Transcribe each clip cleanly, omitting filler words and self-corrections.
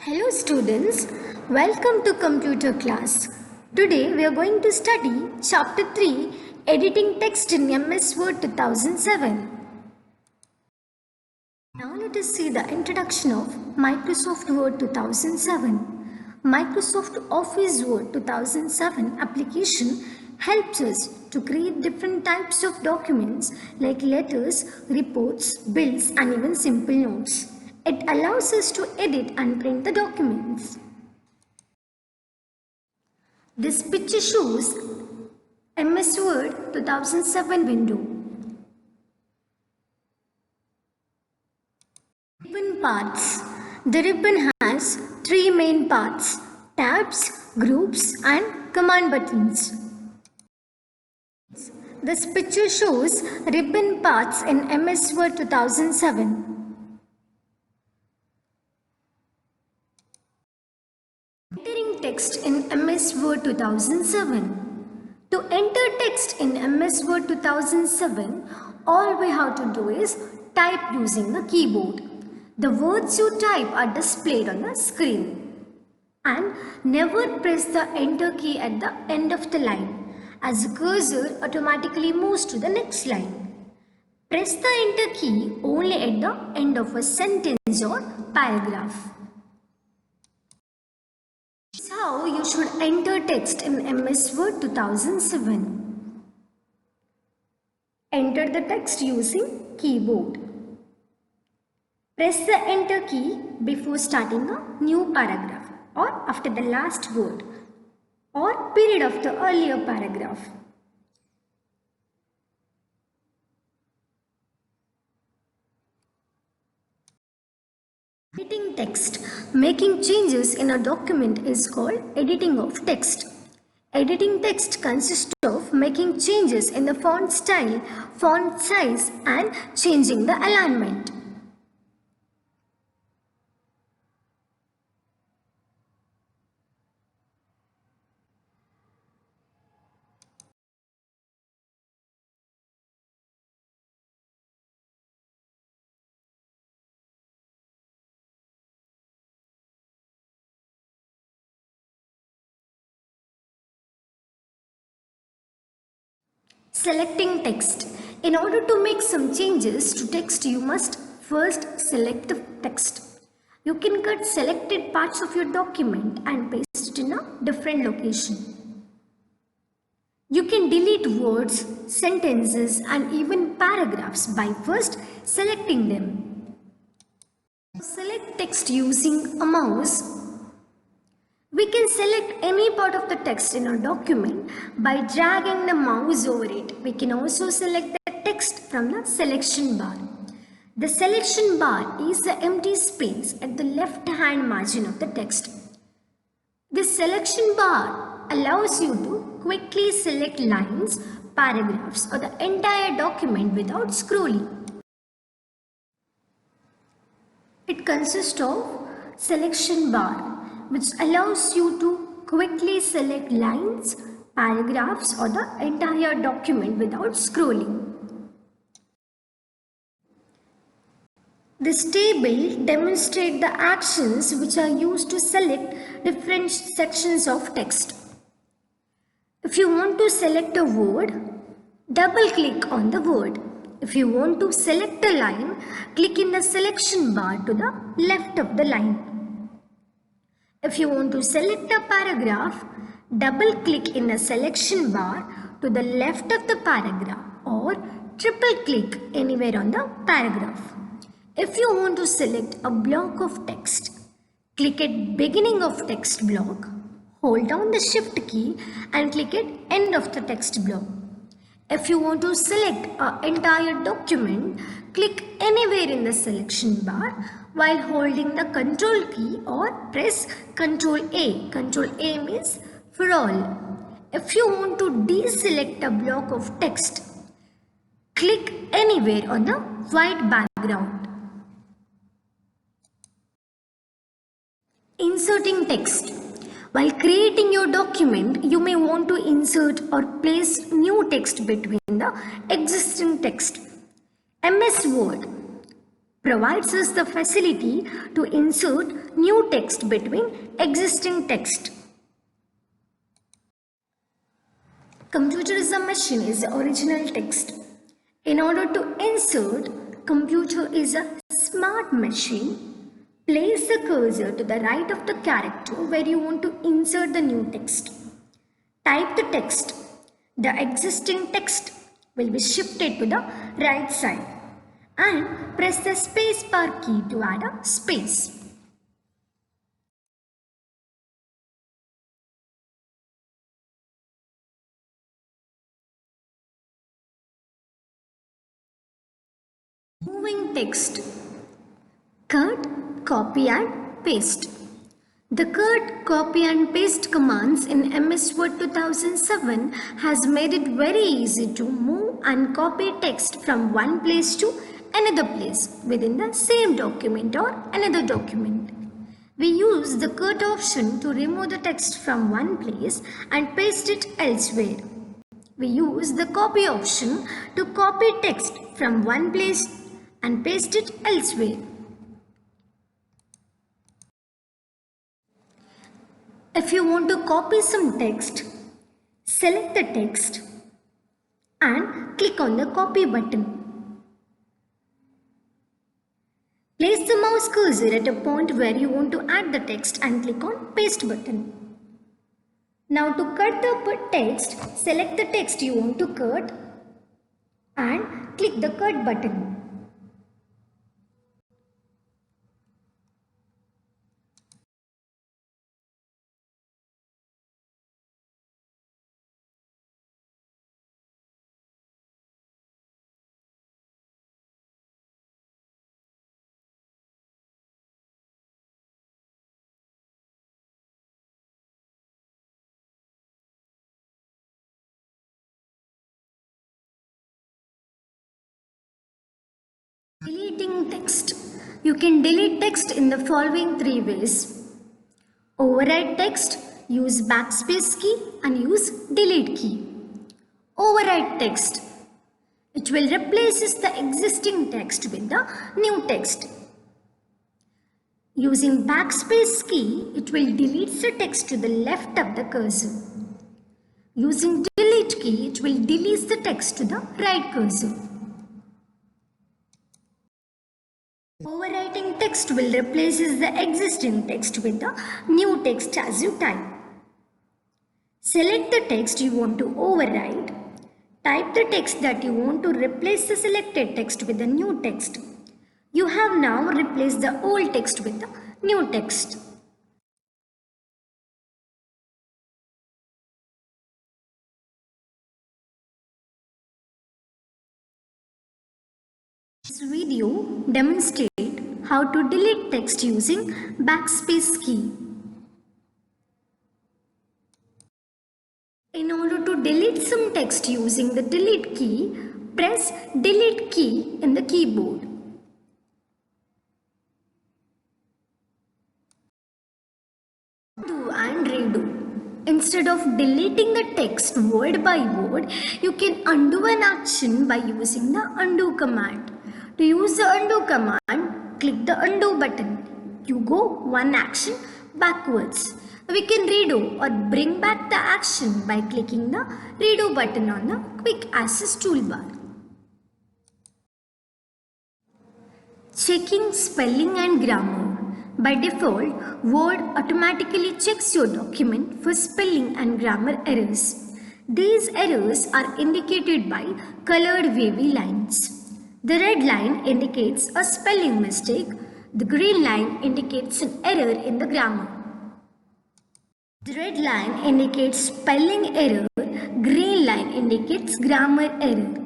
Hello students, welcome to computer class. Today we are going to study chapter 3 editing text in MS Word 2007. Now let us see the introduction of Microsoft Word 2007. Microsoft Office Word 2007 application helps us to create different types of documents like letters, reports, bills and even simple notes. It allows us to edit and print the documents. This picture shows MS Word 2007 window. Ribbon parts. The ribbon has three main parts: tabs, groups and command buttons. This picture shows ribbon parts in MS Word 2007. Entering text in MS Word 2007. To enter text in MS Word 2007, all we have to do is type using the keyboard. The words you type are displayed on the screen. And never press the enter key at the end of the line, as the cursor automatically moves to the next line. Press the enter key only at the end of a sentence or paragraph. This is how you should enter text in MS Word 2007. Enter the text using keyboard. Press the enter key before starting a new paragraph or after the last word or period of the earlier paragraph. Editing text. Making changes in a document is called editing of text. Editing text consists of making changes in the font style, font size and changing the alignment. Selecting text. In order to make some changes to text, you must first select the text. You can cut selected parts of your document and paste it in a different location. You can delete words, sentences and even paragraphs by first selecting them. Select text using a mouse. We can select any part of the text in our document by dragging the mouse over it. We can also select the text from the selection bar. The selection bar is the empty space at the left hand margin of the text. The selection bar allows you to quickly select lines, paragraphs or the entire document without scrolling. It consists of selection bar, which allows you to quickly select lines, paragraphs or the entire document without scrolling. This table demonstrates the actions which are used to select different sections of text. If you want to select a word, double click on the word. If you want to select a line, click in the selection bar to the left of the line. If you want to select a paragraph, double click in the selection bar to the left of the paragraph or triple click anywhere on the paragraph. If you want to select a block of text, click at beginning of text block, hold down the shift key and click at end of the text block. If you want to select an entire document, click anywhere in the selection bar while holding the control key or press Ctrl A. Ctrl A means for all. If you want to deselect a block of text, click anywhere on the white background. Inserting text. While creating your document, you may want to insert or place new text between the existing text. MS Word provides us the facility to insert new text between existing text. Computer is a machine is the original text. In order to insert, computer is a smart machine. Place the cursor to the right of the character where you want to insert the new text. Type the text. The existing text will be shifted to the right side and press the space bar key to add a space. Moving text. Cut, copy and paste. The cut, copy and paste commands in MS Word 2007 has made it very easy to move and copy text from one place to another place within the same document or another document. We use the cut option to remove the text from one place and paste it elsewhere. We use the copy option to copy text from one place and paste it elsewhere. If you want to copy some text, select the text and click on the copy button. Place the mouse cursor at a point where you want to add the text and click on paste button. Now to cut the text, select the text you want to cut and click the cut button. Deleting text. You can delete text in the following three ways. Overwrite text, use backspace key and use delete key. Overwrite text. It will replaces the existing text with the new text. Using backspace key, it will delete the text to the left of the cursor. Using delete key, it will delete the text to the right cursor. Overwriting text will replaces the existing text with the new text as you type. Select the text you want to overwrite. Type the text that you want to replace the selected text with the new text. You have now replaced the old text with the new text. This video demonstrates how to delete text using backspace key. In order to delete some text using the delete key, press delete key in the keyboard. Undo and redo. Instead of deleting the text word by word, you can undo an action by using the undo command. To use the undo command, click the undo button. You go one action backwards. We can redo or bring back the action by clicking the redo button on the quick access toolbar. Checking spelling and grammar. By default, Word automatically checks your document for spelling and grammar errors. These errors are indicated by colored wavy lines. The red line indicates a spelling mistake. The green line indicates an error in the grammar. The red line indicates spelling error. Green line indicates grammar error.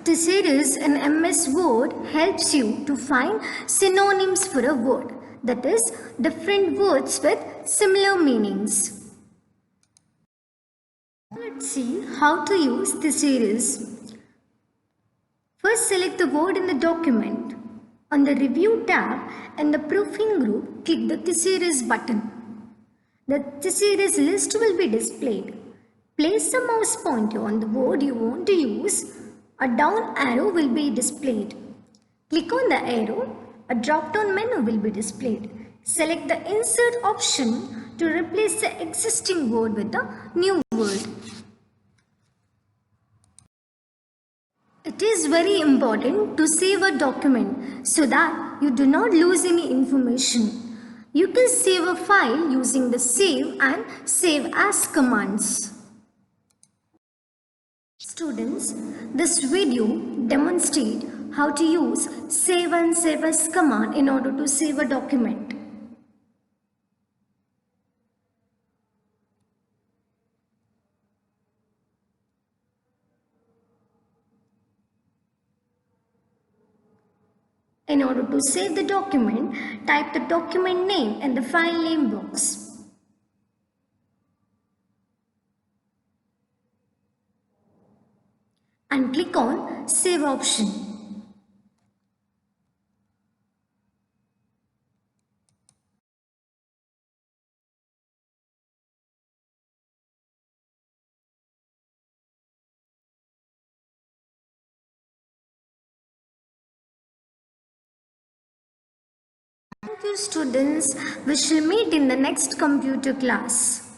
Thesaurus in MS Word helps you to find synonyms for a word, that is, different words with similar meanings. Let's see how to use Thesaurus. First, select the word in the document. On the Review tab in the Proofing group, click the Thesaurus button. The Thesaurus list will be displayed. Place the mouse pointer on the word you want to use. A down arrow will be displayed. Click on the arrow. A drop-down menu will be displayed. Select the Insert option to replace the existing word with a new word. It is very important to save a document so that you do not lose any information. You can save a file using the Save and Save As commands. Students, this video demonstrates how to use Save and Save As command in order to save a document. In order to save the document, type the document name in the file name box. And click on Save option. Thank you, students. We shall meet in the next computer class.